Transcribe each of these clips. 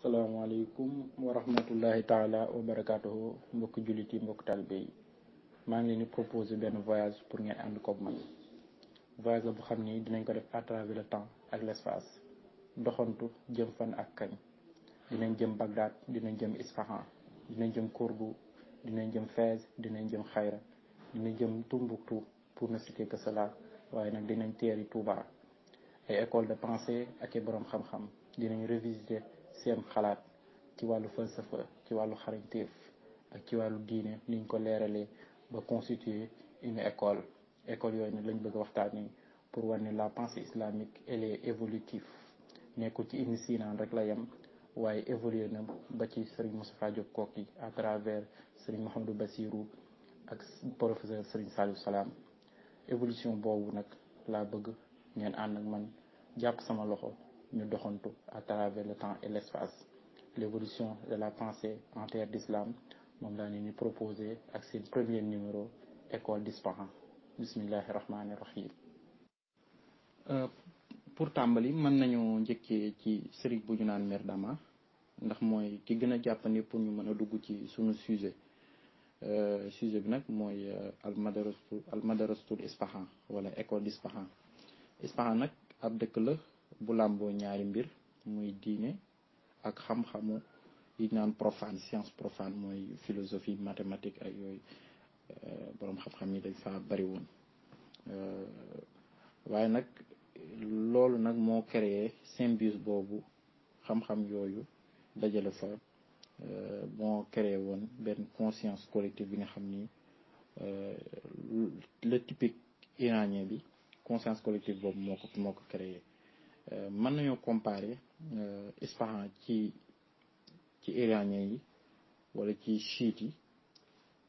salaamaaleykum wa rahmatullahi taala wa barakaatuhu mbokk jullit yi mbokk talibé yi maa ngi leen di proposer benn voyage pour ngeen ànd koog man voyage la bu xam ni dinañ ko def à travers le temps ak l'espace doxantu jëm fan ak kañ dinañ jëm Bagdad dinañ jëm Isfahan dinañ jëm Kourgou dinañ jëm Fès dinañ jëm Xayra dinañ jëm Tombouctou pour ne citer que cela waaye nag dinañ teeri Touba ay école de pensée ak i boroom xam-xam dinañ revisiter seen xalaat ci wàllu falsafa ci wàllu xarañteef ak ci wàllu diine niñ ko leeralee ba constituer une école yooyu nag lañ bëgg a waxtaanee pour wane la pensée islamique elle est évolutive nekkul ci Ibn Sina rek la yem waaye évolué na ba ci Serigne Moustapha Diop Koki à travers Serigne Mouhamadou Bassirou ak professeur Serigne Saliou Salam évolution boobu nag laa bëgg ngeen ànd ak man jàpp sama loxo ñu doxantu à travers le temps et l'espace l'évolution de la pensée en terre d'islam moom laa leen di proposé ak seen premier numéro école d'Ispahan bismillahi rahmani rahim pour tàmbali mën nañu njëkkee ci sëriñ bu ñu naan Merdama ndax mooy ki gën a jàppandi pour ñu mën a dugg ci sunu sujet bi nag mooy almadarasatul Ispahan wala école d'Ispahan Ispahan nag ab dëkk la bu làmboo ñaari mbir muy diine ak xam-xamu yi naan profane science profane mooy philosophie mathématique ak yooyu boroom xam-xam yi dañ fa bari woon waaye nag loolu nag moo créé symbiose boobu xam-xam yooyu dajale fa moo créé woon benn conscience collective bi nga xam ni le typique iranien bi conscience collective boobu moo ko créé mën nañoo comparer Ispahan ci iranien yi wala ci chiite yi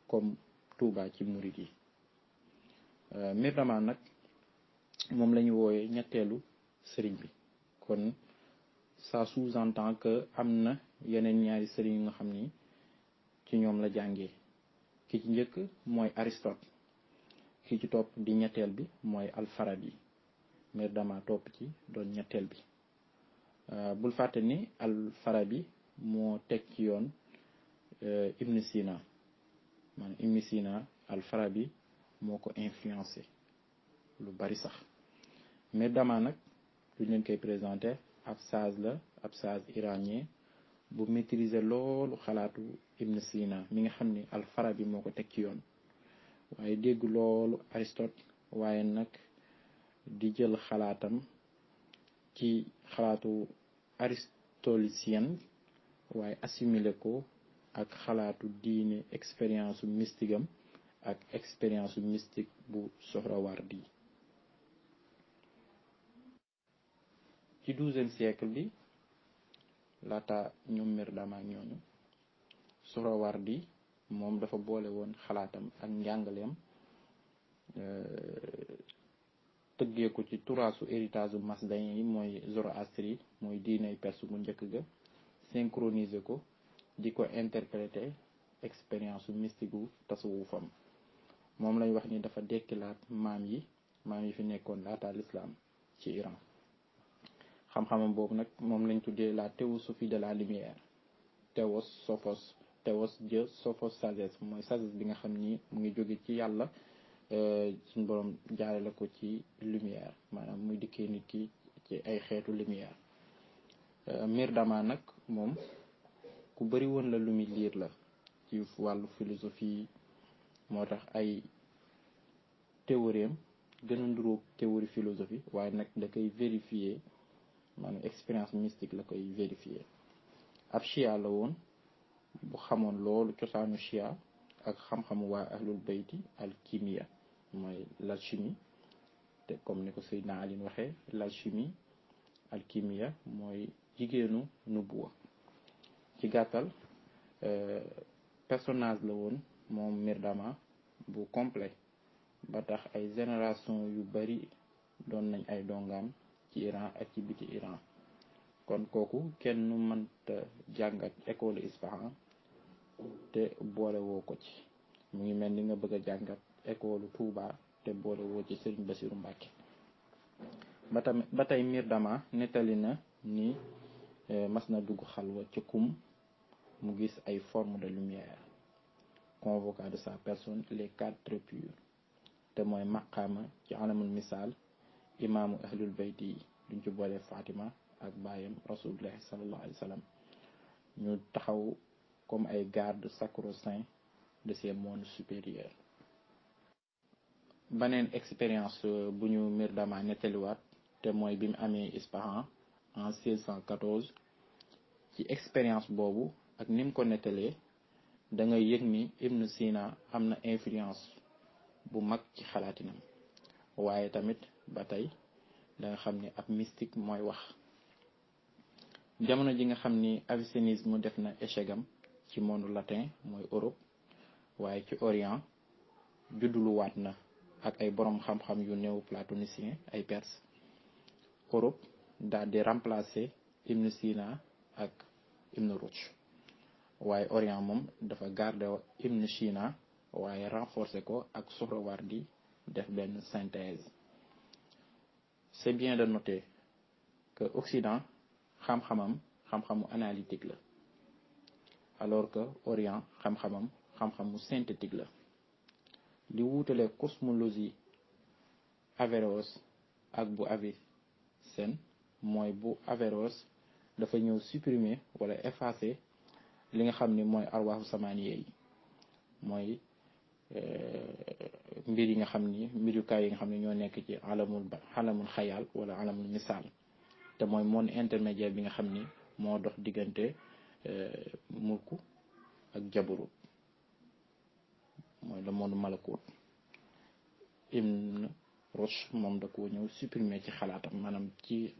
comme Touba ci murid yi Merdama nag moom la ñu wooyee ñetteelu sëriñ bi kon ça sous-entend que am na yeneen ñaari sëriñ yu nga xam ni ci ñoom la jàngee ki ci njëkk mooy Aristote ki ci topp di ñetteel bi mooy Al-Farabi Merdama topp ci doon ñetteel bi bul fàtte ni Al-Farabi moo teg ci yoon Ibn Sina maanaam Ibn Sina Al-Farabi moo ko influencé lu bari sax Merdama nag luñ leen koy présenté ab sage iranien bu maîtriser loolu xalaatu Ibn Sina mi nga xam ni Al-Farabi moo ko teg ci yoon waaye dégg loolu Aristote waaye nag di jël xalaatam ci xalaatu aristotélicien waaye assimilé ko ak xalaatu diine expérience mystique am ak expérience mystique bu Sohrawardi ci 12e siècle bi laata ñoom Merdama ak ñooñu Sohrawardi moom dafa boole woon xalaatam ak njàngaleem tëggee ko ci turaasu héritage u masdayen yi mooy zoroastri mooy diiney perse bu njëkk ga synchroniser ko di ko interpréter expérience u mystique wu tasawufam moom lay wax ni dafa dekkilaat maam yi fi nekkoon laata l'islam ci Iran xam-xamam boobu nag moom lañ tuddee la théosophie de la lumière théos sophos Dieu sophos sagesse mooy sagesse bi nga xam ni mu ngi jóge ci yàlla suñu borom jaare la ko ci lumière maanaam muy dikkee nit ki ci ay xeetu lumière Merdama nag moom ku bari woon la lu muy liir la ci wàllu philosophie moo tax ay théorème gën a nduróog théorie philosophie waaye nag da koy vérifier maanaam expérience mystique la koy vérifier ab chia la woon bu xamoon loolu cosaanu chia ak xam-xamu waa ahlul bayti alchimia mooy l'alchimie te comme ni ko Seydina Ali waxee l'alchimie alchimia mooy jigéenu nubuwa ci gàttal personnage la woon moom Merdama bu complet ba tax ay génération yu bari doon nañ ay dongaam ci Iran ak ci biti Iran kon kooku kenn mënta jàngat école Ispahan te boole woo ko ci mu ngi mel ni nga bëgg a jàngat école Touba te boole woo ci Serigne Bassirou Mbacké ba tey Merdama nettali na ni mas na dugg xalwa ca kum mu gis ay forme de lumière convoqua de sa personne les 4 très purs te mooy maqaama ci alamul misaal imaamu ahlul bayti yi duñ ci boole Fatima ak baayam rasulullah sallallahu alayhi wa sallam ñu taxaw comme ay gardes sacro-saints de ces mondes supérieurs. beneen expérience bu ñu Mirdama nettaliwaat te mooy bi mu amee Ispahan en 1614 ci expérience boobu ak ni mu ko nettalee da ngay yëg ni Ibn Sina am na influence bu mag ci xalaatinam waaye tamit ba tey da nga xam ni ab mystique mooy wax. jamono ji nga xam ni avicennisme def na échec am ci monde latin mooy Europe waaye ci Orient judduluwaat na ak ay borom xam-xam yu néoplatonicien ay Perse. Europe daal di remplacer Ibn Sina ak Ibn Rushd waaye Orient moom dafa garder Ibn Sina waaye renforcer ko ak Suhrawardi def benn synthèse. C'est bien de noter que Occident xam-xamam xam-xamu analytique la alors que Orient xam-xamam xam-xamu synthétique la. li wuutale cosmologie Averroès ak bu Avicenne mooy bu Averroès dafa ñëw supprimer wala effacer li nga xam ni mooy arwaaxu samaaniye yi mooy mbir yi nga xam ni mbirukaay yi nga xam ne ñoo nekk ci alamul xayaal wala alamul misaal te mooy monde intermédiaire bi nga xam ni moo dox diggante mulku ak jabarut mooy le monde malakut. Ibn Rushd moom da ko ñëw supprimer ci xalaatam maanaam ci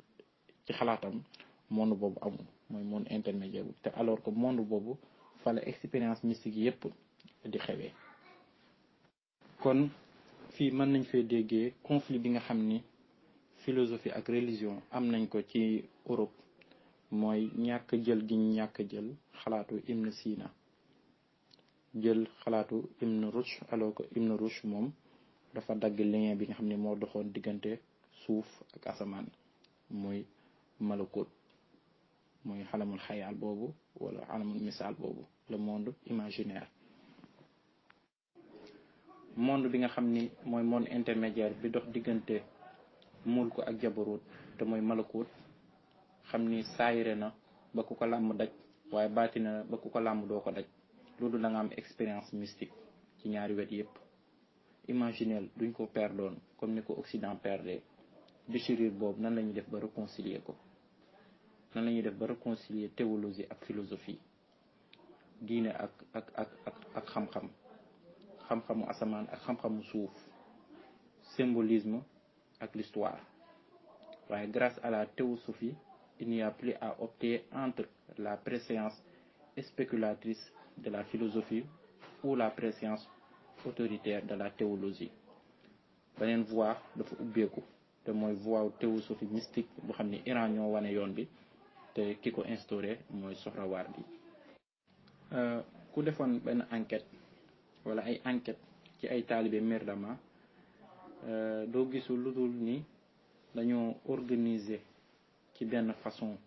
xalaatam monde boobu amul mooy monde intermédiaire bi te alors que monde boobu fa la expérience mystique yépp di xewee. kon fii mën nañ fee déggee conflit bi nga xam ni philosophie ak religion am nañ ko ci Europe mooy ñàkk jël gi ñàkk jël xalaatu Ibn Sina jël xalaatu Ibn Rushd alors que Ibn Rushd moom dafa dagg lien bi nga xam ne moo doxoon diggante suuf ak asamaan muy malakut muy xalamul xayaal boobu wala xalamul misaal boobu le monde imaginaire. monde bi nga xam ni mooy monde intermédiaire bi dox diggante mulku ak jabarut te mooy malakut xam ni saayire na ba ku ko làmb daj waaye baatina na ba ku ko làmb doo ko daj loolu da nga am expérience mystique ci ñaari wet yépp. imaginel duñ ko perdoon comme ni ko Occident perdé déchirure boobu nan la ñuy def ba réconcilier ko nan la ñuy def ba réconcilier théologie ak philosophie diine ak xam-xam xam-xamu asamaan ak xam-xamu suuf symbolisme ak l'histoire waaye grâce à la théosophie il n'y a plus à opter entre la préscience spéculatrice de la philosophie ou la préscience autoritaire de la théologie. beneen voie dafa ubbeeku te mooy voie théosophie mystique boo xam ni Iran ñoo wane yoon bi te ki ko instauré mooy Suhrawardi. ku defoon benn enquête wala ay enquête ci ay taalibe Mirdama doo gisul lu dul ni dañoo organiser ci benn façon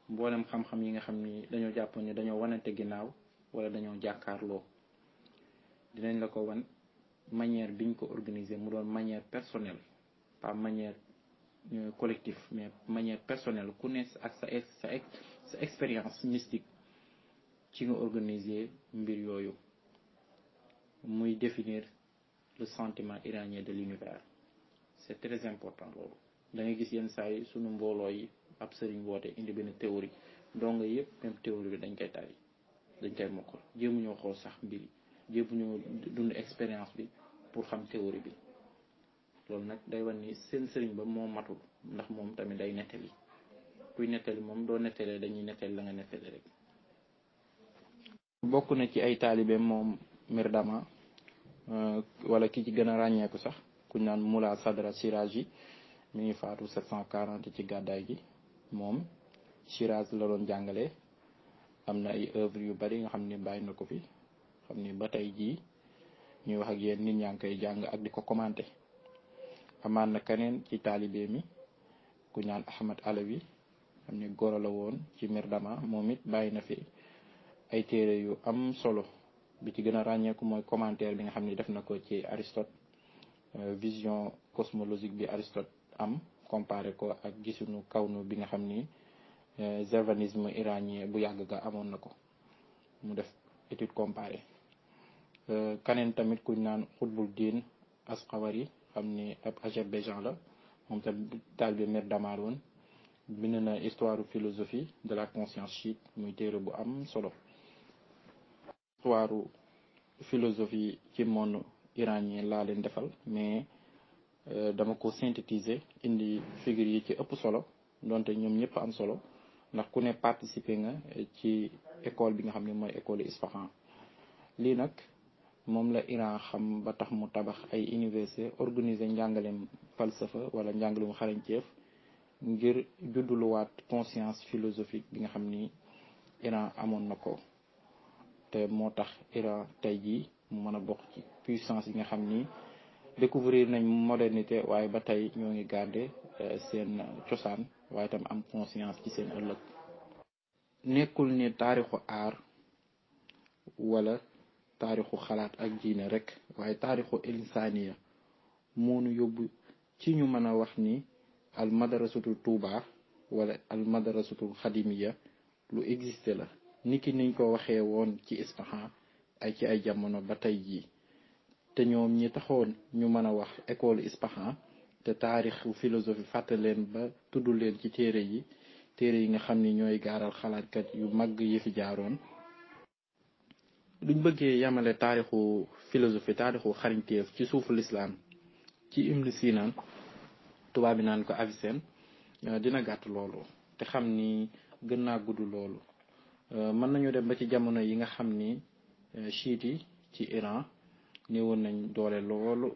mboolem xam-xam yi nga xam ni dañoo jàpp ni dañoo wanante ginnaaw wala dañoo jàkkaarloo. dinañ la ko wan manière biñ ko organiser mu doon manière personnelle pas manière collective mais manière personnelle ku ne ak sa expérience mystique ci nga organiser mbir yooyu muy définir le sentiment iranien de l'univers. c'est très important loolu da ngay gis yenn saa yi sunu mbooloo yi ab sëriñ woote indi benn théorie donc yëpp même théorie bi dañ koy tari dañ koy mokkal jéemuñoo xool sax mbir yi jéemuñoo dund expérience bi pour xam théorie bi loolu nag day wan ni seen sëriñ ba moo matul ndax moom tamit day nettali kuy nettali moom doo nettalee dañuy nettali la nga nettali rek. bokk na ci ay taalibe moom Mirdama wala ki ci gën a ràññeeku sax ku ñu naan Mula Sadra Shirazi mi ngi faatu 740 ci gàddaay gi moom Shiraz la doon jàngale am na ay œuvres yu bari nga xam ni bàyyi na ko fi xam ni ba tey jii ñuy wax ak yéen nit ñaa ngi koy jàng ak di ko commenter. amaan na keneen ci taalibe mi ku ñaan Ahmad Alawi xam ne goro la woon ci Mirdama moom it bàyyi na fi ay téere yu am solo bi ci gën a ràññeeku mooy commentaire bi nga xam ni def na ko ci Aristote vision cosmologique bi Aristote am comparé ko ak gisunu kawnu bi nga xam ni javanisme iranien bu yàgg ga amoon na ko mu def étude comparée kaneen tamit kuñ naan xutbul diin Asqawari xam ni ab Azerbaïdjan la moom tamit taalibe Mirdama woon bind na histoire philosophie de la conscience chiite muy téere bu am solo histoire philosophie ci monde iranien laa leen defal mais dama ko synthétiser indi figure yi ci ëpp solo donte ñoom ñëpp am solo ndax ku ne participer nga ci école bi nga xam ne mooy école Isfahan lii nag moom la Iran xam ba tax mu tabax ay université organiser njàngaleem falsafa wala njàngaleem xarañteef ngir judduluwaat conscience philosophique bi nga xam ni Iran amoon na ko te moo tax Iran tey jii mu mën a bokk ci puissance yi nga xam ni découvrir nañ modernité waaye ba tey ñoo ngi garder seen cosaan waaye tam am conscience ci seen ëllëg nekkul ni taarixu aar wala taarixu xalaat ak diine rek waaye taarixu insaniya moo nu yóbbu ci ñu mën a wax ni al madrasatul Tuuba wala al madrasatul xadimiya lu existé la niki niñ ko waxee woon ci Isfahan ay ci ay jamono ba tey jii te ñoom ñi taxoon ñu mën a wax école Isfahan te taarixu philosophie fàtte leen ba tudd leen ci téere yi nga xam ni ñooy gaaral xalaatkat yu mag yi fi jaaroon duñ bëggee yamale taarixu philosophie taarixu xarañteef ci suufu lislaam ci Ibn Sina tubaab bi naan ko Avicenne dina gàtt loolu te xam ni gën naa gudd loolu mën nañu dem ba ci jamono yi nga xam ni chiite yi ci Iran néewoon nañ doole loolu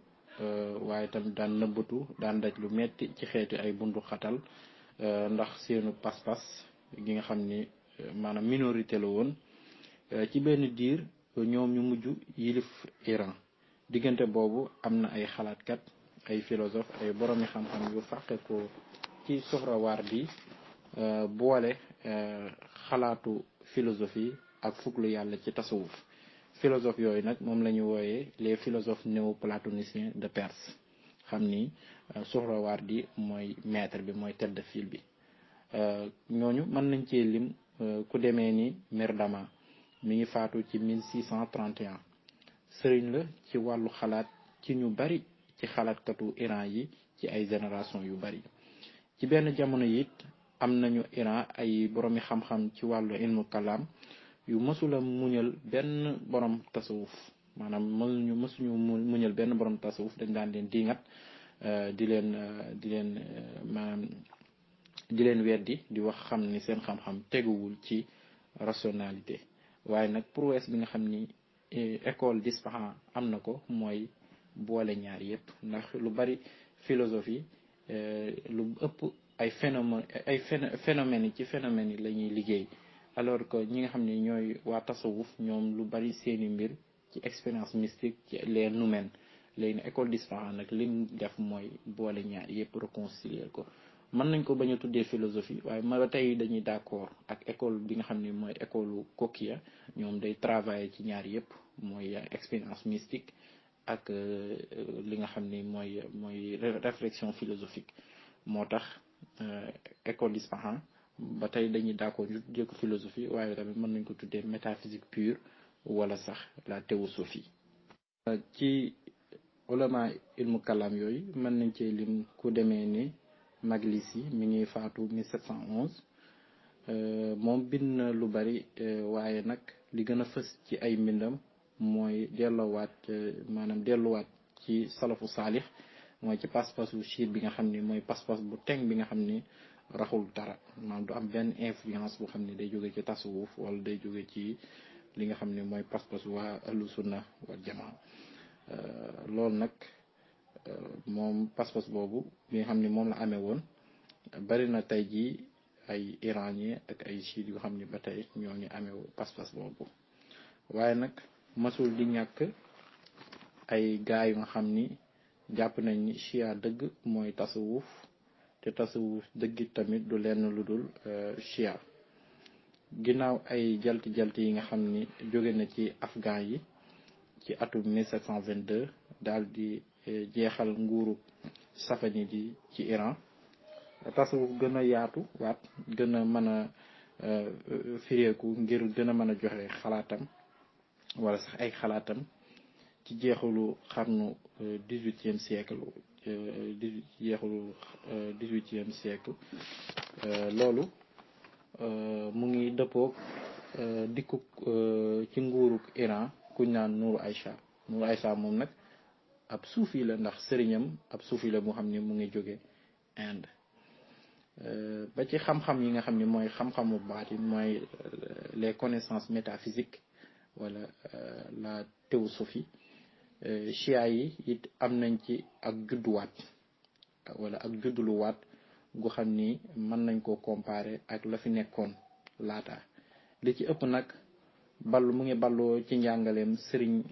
waaye tam daan nëbbatu daan daj lu metti ci xeeti ay bundu xatal ndax seenu pas-pas gi nga xam ni maanaam minorité la woon ci benn diir ñoom ñu mujj yilif Iran diggante boobu am na ay xalaatkat ay philosophe ay boromi xam-xam yu fàqe ko ci Sohrawardi boole xalaatu philosophie ak fuglu yàlla ci tasawuf philosophe yooyu nag moom la ñu wooyee les philosophes néoplatoniciens de Perse xam ni Sohrawardi mooy maître bi mooy tête de file bi ñooñu mën nañ cee lim ku demee ni Mirdama mi ngi faatu ci 1631 sëriñ la ci wàllu xalaat ci ñu bari ci xalaatkatu Iran yi ci ay génération yu bari ci benn jamono it am nañu Iran ay boromi xam-xam ci wàllu ilmu kalaam yu mësula muñal benn borom tasawuf maanaam mësuñu muñal benn borom tasawuf dañ daan leen diingat di leen maanaam di leen weddi di wax xam ni seen xam-xam teguwul ci rationalité waaye nag prouesse bi nga xam ni école d'Isfahan am na ko mooy boole ñaar yépp ndax lu bari philosophie lu ëpp ay phénomènes yi ci phénomènes yi la ñuy liggéey alors que ñi nga xam ne ñooy waa tasawuf ñoom lu bari seeni mbir ci expérience mystique ci les noumènes léegi ne école d'Isfahan nag li def mooy boole ñaar yépp réconcilier ko mën nañ ko bañ a tuddee philosophie waaye ma tey dañuy d'accord ak école bi nga xam ne mooy école Kokia ñoom day travailler ci ñaar yépp mooy expérience mystique ak li nga xam ni mooy réflexion philosophique moo tax école d'Isfahan ba tey dañuy d'accord ñu tuddee ko philosophie waaye tamit mën nañ ko tuddee métaphysique pure wala sax la théosophie ci ulama ilmu kalam yooyu mën nañ cee lim ku demee ni Maglisi mi ngi faatu 1711 moom bind na lu bari waaye nag li gën a fës ci ay mbindam mooy delluwaat ci salafu saalix mooy ci pas-pasu chiite bi nga xam ni mooy pas-pas bu teng bi nga xam ni raxul dara maanaam du am benn influence boo xam ni day jóge ci tasawuf wala day jóge ci li nga xam ni mooy pas-pasu waa ahlu sunna wal jamaa loolu nag moom pas-pas boobu bi nga xam ni moom la amee woon bari na tey jii ay iranien ak ay chiites yu xam ni ba tey ñoo ngi amee pas-pas boobu waaye nag masul di ñàkk ay gaa yu nga xam ni jàpp nañ ni chia dëgg mooy tasawuf te tasawuf dëgg tamit du lenn lu dul chia. ginnaaw ay jalti yi nga xam ni jóge na ci afghan yi ci atum 1722 daal di jeexal nguuru safanidi ci Iran, tasawuf gën a yaatu waat gën a mën a fireeku ngir gën a mën a joxe xalaatam wala sax ay xalaatam ci jeexalu xarnu 18e siècle loolu mu ngi dëppoog dikku ci nguuruk Iran kuñ naan Nour Aïcha moom nag ab suufi la, ndax sëriñam ab suufi la moo xam ni mu ngi jóge Inde. ba ci xam-xam yi nga xam ni mooy xam-xamu baatin mooy les connaissances métaphysiques wala la théosophie, chia yi it am nañ ci ak judduwaat wala ak judduluwaat gu xam ni mën nañ koo comparer ak la fi nekkoon laata. li ci ëpp nag mu ngi balloo ci njàngaleem sëriñ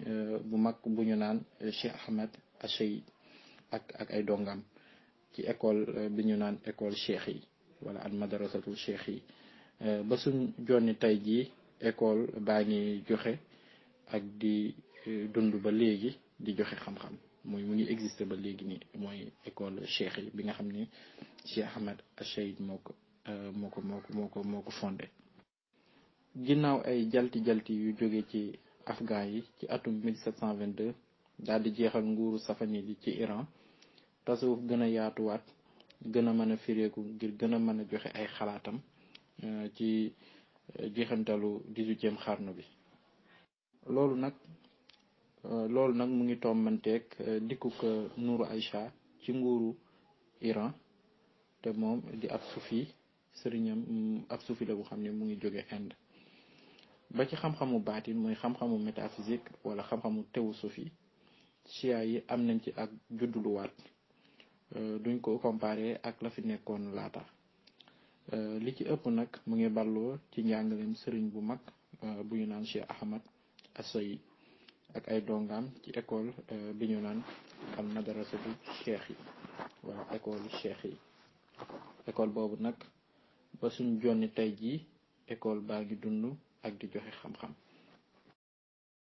bu mag bu ñu naan Cheikh Ahmed Achey ak ay dongam ci école bi ñu naan école cheikh yi wala al madarasatul cheikh yi. ba suñ jonni tey jii école baa ngi joxe ak di dund ba léegi di joxe xam-xam mu ngi existé ba léegi nii mooy école cheikh yi bi nga xam ni Cheikh Ahmed Achey moo ko fondé. ginnaaw ay jalti yu jóge ci afghan yi ci atum 1722 daal di jeexal nguuru safanidi ci Iran, tasawuf gën a yaatuwaat gën a mën a fireeku ngir gën a mën a joxe ay xalaatam ci jeexantalu 18e xarnu bi. loolu nag mu ngi tombanteeg dikkuk Nour Aïcha ci nguuru Iran, te moom di ab sufi, sëriñam ab sufi la bu xam ne mu ngi jóge Inde. ba ci xam-xamu baatin mooy xam-xamu métaphysique wala xam-xamu théosophie, chia yi am nañ ci ak judduluwaat, duñ ko comparé ak la fi nekkoon laata. li ci ëpp nag mu ngi balloo ci njàngaleem sëriñ bu mag bu ñu naan Cheikh Ahmed Achey ak ay dongaam ci école bi ñu naan al madarasatu cheikh yi wala école cheikh yi. école boobu nag ba suñ jonni tey jii école baa ngi dund ak di joxe xam-xam.